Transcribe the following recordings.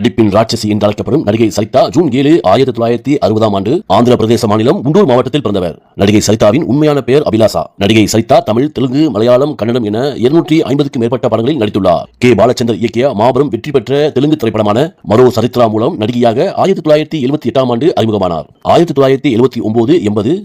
டிப்பின் ராட்சசி என்று அழைக்கப்படும் நடிகை சரிதா ஜூன் 7, 1960 ஆண்டு ஆந்திர பிரதேச மாநிலம் குண்டூர் மாவட்டத்தில் பிறந்தவர். நடிகை சரிதாவின் உண்மையான பெயர் அபிலாஷா. நடிகை சரிதா தமிழ், தெலுங்கு, மலையாளம், கன்னடம் என 250க்கும் மேற்பட்ட படங்களில் நடித்துள்ளார். கே. பாலச்சந்தர் இயக்கிய மாபெரும் வெற்றி பெற்ற தெலுங்கு திரைப்படமான மரோ சரித்ரா மூலம் நடிகையாக 1978 ஆண்டு அறிமுகமானார். 1979, 80, 82,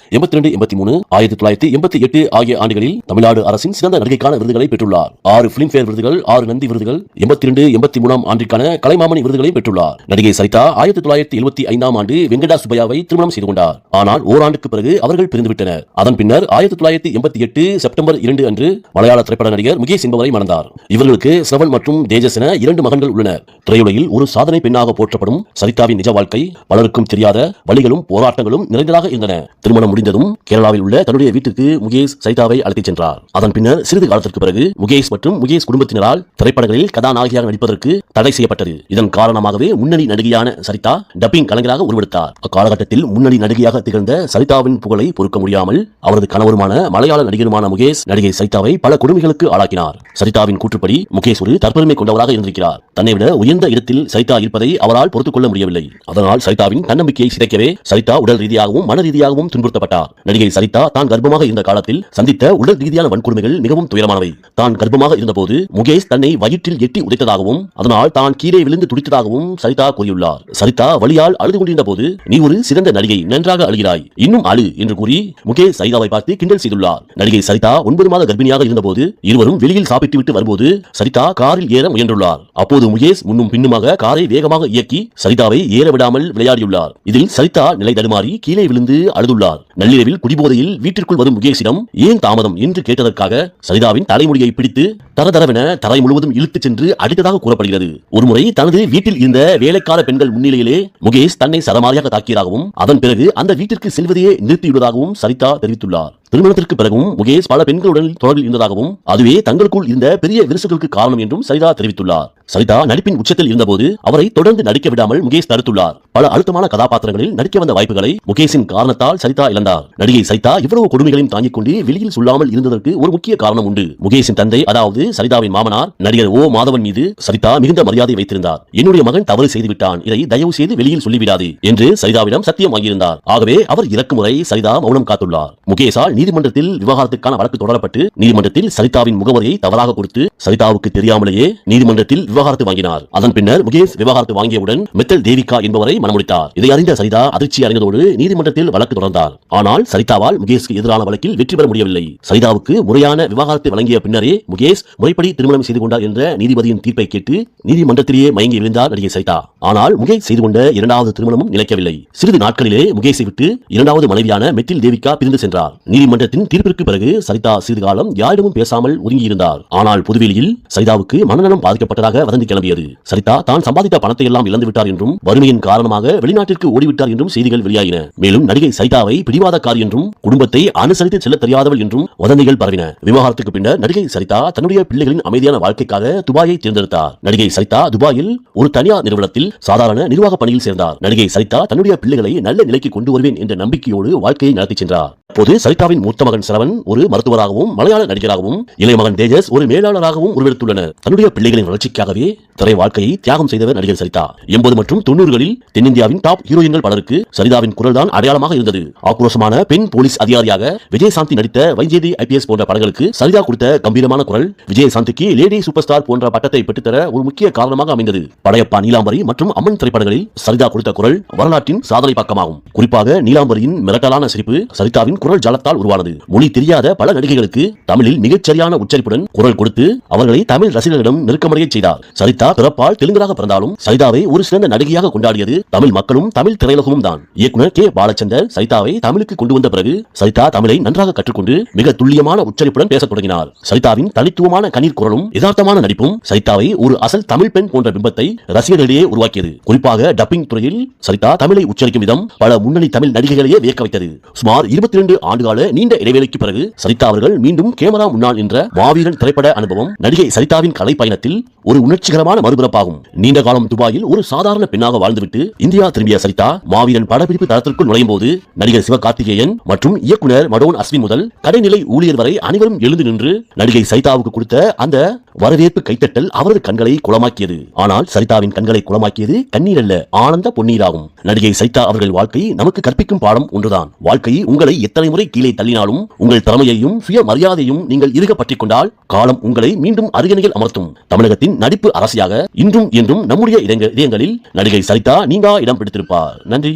83, 1988 ஆகிய ஆண்டுகளில் தமிழ்நாடு அரசின் சிறந்த நடிகைக்கான விருதுகளை பெற்றுள்ளார். 6 பிலிம்பேர் விருதுகள், 6 நந்தி விருதுகள், 82, 83 ஆண்டிற்கான கலைமாமணி விருதுகளை பெற்றுள்ளார். நடிகை சரிதா 1975 ஆண்டு வெங்கடா சுப்பையாவை திருமணம் செய்து கொண்டார். ஆனால் ஓராண்டுக்கு பிறகு அவர்கள் பிரிந்துவிட்டனர். அதன் பின்னர் 1988 செப்டம்பர் 2 அன்று மலையாள திரைப்பட நடிகர் முகேஷ் என்பவரை மணந்தார். இவர்களுக்கு சிரவன் மற்றும் தேஜஸ் என 2 மகன்கள் உள்ளனர். திரையுலகில் ஒரு சாதனை பெண்ணாக போற்றப்படும் சரிதாவின் நிஜ வாழ்க்கை பலருக்கும் தெரியாத வழிகளும் போராட்டங்களும் நிறைந்ததாக இருந்தன. திருமணம் முடிந்ததும் கேரளாவில் உள்ள தன்னுடைய வீட்டுக்கு முகேஷ் சரிதாவை அழைத்துச் சென்றார். அதன் பின்னர் சிறிது காலத்திற்கு பிறகு முகேஷ் மற்றும் முகேஷ் குடும்பத்தினரால் திரைப்படங்களில் கதாநாயகியாக நடிப்பதற்கு தடை செய்யப்பட்டது. இதன் காரணமாகவே முன்னணி நடிகையான சரிதா டப்பிங் கலைஞராக உருவெடுத்தார். அக்காலகட்டத்தில் முன்னணி நடிகையாக திகழ்ந்த சரிதாவின் புகழை பொறுக்க முடியாமல் அவரது கணவருமான மலையாள நடிகருமான முகேஷ் நடிகை சரிதாவை பல கொடுமைகளுக்கு ஆளாக்கினார். சரிதாவின் கூற்றுப்படி முகேஷ் ஒரு தற்பெருமை கொண்டவராக இருந்திருக்கிறார். தன்னை விட உயர்ந்த இடத்தில் சரிதா இருப்பதை அவரால் பொறுத்துக் கொள்ள முடியவில்லை. அதனால் சரிதாவின் தன்னம்பிக்கையை சிதைக்கவே சரிதா உடல் ரீதியாகவும் மன ரீதியாகவும் துன்புறுத்தப்பட்டார். நடிகை சரிதா தான் கர்ப்பமாக இருந்த காலத்தில் சந்தித்த உடல் ரீதியான வன்கொடுமைகள் மிகவும் துயரமானவை. தான் கர்ப்பமாக இருந்தபோது முகேஷ் தன்னை வயிற்றில் எட்டி உடைத்ததாகவும் அதனால் தான் கீழே விழுந்து துடித்ததாகவும் சரிதா கூறியுள்ளார். சரிதா வலியால் அழுது கொண்டிருந்த போது, நீ ஒரு சிறந்த நடிகை, நன்றாக அழுகிறாய், இன்னும் அழு என்று கூறி முகேஷ் சரிதாவை பார்த்து கிண்டல் செய்துள்ளார். நடிகை சரிதா 9 மாத கர்ப்பிணியாக இருந்தபோது இருவரும் வெளியில் சாப்பிட்டு விட்டு வரும்போது சரிதா காரில் ஏற முயன்றுள்ளார். அப்போது முகேஷ் முன்னும் பின்னுமாக காரை வேகமாக இயக்கி சரிதாவை ஏற விடாமல் விளையாடியுள்ளார். இதில் சரிதா நிலை தடுமாறி கீழே விழுந்து அழுதுள்ளார். நள்ளிரவில் குடிபோதையில் வீட்டிற்குள் வரும் முகேஷிடம் ஏன் தாமதம் என்று கேட்டதற்காக சரிதாவின் தலைமுடியை பிடித்து தரதரவென தரை முழுவதும் இழுத்துச் சென்று அடித்ததாக கூறப்படுகிறது. ஒருமுறை தனது வீட்டில் இருந்த வேலைக்கார பெண்கள் முன்னிலையிலே முகேஷ் தன்னை சரமாரியாக தாக்கியதாகவும் அதன் பிறகு அந்த வீட்டிற்கு செல்வதையே நிறுத்தியுள்ளதாகவும் சரிதா தெரிவித்துள்ளார். திருமணத்திற்கு பிறகும் முகேஷ் பல பெண்களுடன் தொடர்பில் இருந்ததாகவும் அதுவே தங்களுக்குள் இருந்த பெரிய விரிசல்களுக்கு காரணம் என்றும் சரிதா தெரிவித்துள்ளார். சரிதா நடிப்பின் உச்சத்தில் இருந்தபோது அவரை தொடர்ந்து நடிக்க விடாமல் முகேஷ் தடுத்துள்ளார். பல அழுத்தமான கதாபாத்திரங்களில் நடிக்க வந்த வாய்ப்புகளை முகேஷின் காரணத்தால் சரிதா இழந்தார். நடிகை சரிதா இவ்வளவு கொடுமைகளையும் தாங்கிக் கொண்டு வெளியில் சொல்லாமல் இருந்ததற்கு ஒரு முக்கிய காரணம் உண்டு. முகேஷின் தந்தை, அதாவது சரிதாவின் மாமனார் நடிகர் ஓ. மாதவன் மீது சரிதா மிகுந்த மரியாதை வைத்திருந்தார். என்னுடைய மகன் தவறு செய்துவிட்டான், இதை தயவு செய்து வெளியில் சொல்லிவிடாது என்று சரிதாவிடம் சத்தியம் வாங்கியிருந்தார். ஆகவே அவர் இறக்கும் முறை சரிதா மௌனம் காத்துள்ளார். முகேஷால் நீதிமன்றத்தில் விவாகரத்துக்கான வழக்கு தொடரப்பட்டு நீதிமன்றத்தில் சரிதாவின் முகவரியை தவறாக கொடுத்து சரிதாவுக்கு தெரியாமலேயே நீதிமன்றத்தில் விவாகரத்து வாங்கினார். அதன் பின்னர் முகேஷ் விவாகரத்து வாங்கியவுடன் மெத்தல் தேவிகா என்பவரை மணமுடித்தார். இதை அறிந்த சரிதா அதிர்ச்சி அடைந்ததோடு நீதிமன்றத்தில் வழக்கு தொடர்ந்தார். ஆனால் சரிதாவால் முகேஷ்க்கு எதிரான வழக்கில் வெற்றி பெற முடியவில்லை. சரிதாவுக்கு முறையான விவாகரத்து வழங்கிய பின்னரே முகேஷ் முறைப்படி திருமணம் செய்து கொண்டார் என்ற நீதிபதியின் தீர்ப்பை கேட்டு நீதிமன்றத்திலேயே மயங்கி விழுந்தார் நடிகை சரிதா. ஆனால் முகேஷ் செய்து கொண்ட 2வது திருமணமும் நிலைக்கவில்லை. சிறிது நாட்களிலே முகேஷை விட்டு 2வது மனைவியான மெத்தில் தேவிகா பிரிந்து சென்றார். நீதிமன்றத்தின் தீர்ப்பிற்கு பிறகு சரிதா சிறிது காலம் யாரிடமும் பேசாமல் ஒதுங்கியிருந்தார். ஆனால் புதுவேலியில் சரிதாவுக்கு மனநலம் பாதிக்கப்பட்டதாக வதந்தி கிளம்பியது. சரிதா தான் சம்பாதித்த பணத்தை எல்லாம் இழந்து விட்டார் என்றும் வறுமையின் காரணமாக வெளிநாட்டிற்கு ஓடிவிட்டார் என்றும் செய்திகள் வெளியாகின. மேலும் நடிகை சரிதாவை பிடிவாதக்காரி என்றும் குடும்பத்தை அனுசரித்து செல்ல தெரியாதவள் என்றும் வதந்திகள் பரவின. விவாகரத்துக்கு பின்னர் நடிகை சரிதா தன்னுடைய பிள்ளைகளின் அமைதியான வாழ்க்கைக்காக துபாயை தேர்ந்தெடுத்தார். நடிகை சரிதா துபாயில் ஒரு தனியார் நிறுவனத்தில் சாதாரண நிர்வாக பணியில் சேர்ந்தார். நடிகை சரிதா தன்னுடைய பிள்ளைகளை நல்ல நிலைக்கு கொண்டு வருவேன் என்ற நம்பிக்கையோடு வாழ்க்கையை நடத்தி சென்றார். அப்போது சரிதாவின் மூத்த மகன் சிரவன் ஒரு மருத்துவராகவும் மலையாள நடிகராகவும் இளைய மகன் தேஜஸ் ஒரு மேலாளராகவும் உருவெடுத்துள்ளனர். தன்னுடைய பிள்ளைகளின் வளர்ச்சிக்காகவே திரை வாழ்க்கையை தியாகம் செய்தவர் நடிகர் சரிதா. 80 மற்றும் 90களில் தென்னிந்தியாவின் டாப் ஹீரோயின்கள் பலருக்கு சரிதாவின் குரல் தான் அடையாளமாக இருந்தது. ஆக்ரோஷமான பெண் போலீஸ் அதிகாரியாக விஜயசாந்தி நடித்த வைஜெயந்தி IPS போன்ற படங்களுக்கு சரிதா கொடுத்த கம்பீரமான குரல் விஜயசாந்திக்கு லேடி சூப்பர் ஸ்டார் போன்ற பட்டத்தை பெற்றுத்தர ஒரு முக்கிய காரணமாக அமைந்தது. படையப்பா, நீலாம்பரி மற்றும் அம்மன் திரைப்படங்களில் சரிதா கொடுத்த குரல் வரலாற்றின் சாதனை பக்கமாகும். குறிப்பாக நீலாம்பரியின் மிரட்டலான சிரிப்பு சரிதாவின் குரல் ஜாலத்தால் உருவானது. மொழி தெரியாத பல நடிகைகளுக்கு தமிழில் மிகச்சரியான உச்சரிப்புடன் குரல் கொடுத்து அவர்களை தமிழ் ரசிகர்களிடம் நெருக்கமடைய செய்தார். சரிதா பிறப்பால் தெலுங்கராக பிறந்தாலும் சரிதாவை ஒரு சிறந்த நடிகையாக கொண்டாடியது தமிழ் மக்களும் தமிழ் திரையுலகமும் தான். இயக்குனர் கே. பாலச்சந்தர் சரிதாவை தமிழுக்கு கொண்டு வந்த பிறகு சரிதா தமிழை நன்றாக கற்றுக்கொண்டு மிக துல்லியமான உச்சரிப்புடன் பேசத் தொடங்கினார். சரிதாவின் தனித்துவமான கண்ணீர் குரலும் யதார்த்தமான நடிப்பும் சரிதாவை ஒரு அசல் தமிழ் பெண் போன்ற பிம்பத்தை ரசிகர்களிடையே உருவாக்கியது. குறிப்பாக டப்பிங் துறையில் சரிதா தமிழை உச்சரிக்கும் விதம் பல முன்னணி தமிழ் நடிகைகளையே வியக்க வைத்தது. சுமார் 22 17 ஆண்டுகால நீண்ட இடைவேளைக்கு பிறகு சரிதா அவர்கள் மீண்டும் கேமரா முன்னால் நின்ற மாவீரன் திரைப்பட அனுபவம் நடிகை சரிதாவின் கலை பயணத்தில் ஒரு உணர்ச்சிகரமான மறுபிறப்பாகும். நீண்ட காலம் துபாயில் ஒரு சாதாரண பெண்ணாக வாழ்ந்துவிட்டு இந்தியா திரும்பிய சரிதா மாவீரன் படப்பிடிப்பு தளத்திற்குள் நுழையும் போது நடிகர் சிவகார்த்திகேயன் மற்றும் இயக்குனர் மடோன் அஸ்வின் முதல் கடைநிலை ஊழியர் வரை அனைவரும் எழுந்து நின்று நடிகை சரிதாவுக்கு கொடுத்த அந்த வரவேற்பு கைத்தட்டல் அவரது கண்களை குளமாக்கியது. ஆனால் சரிதாவின் கண்களை குளமாக்கியது கண்ணீர் அல்ல, ஆனந்த பொன்னீராகும். நடிகை சரிதா அவர்கள் வாழ்க்கை நமக்கு கற்பிக்கும் பாடம் ஒன்றுதான். வாழ்க்கை உங்களை எத்தனை முறை கீழே தள்ளினாலும் உங்கள் திறமையையும் சுய மரியாதையும் நீங்கள் இறுக பற்றிக் கொண்டால் காலம் உங்களை மீண்டும் அருகணையில் அமர்த்தும். தமிழகத்தின் நடிப்பு அரசியாக இன்றும் என்றும் நம்முடைய இதயங்களில் நடிகை சரிதா நீங்கா இடம் பிடித்திருப்பார். நன்றி.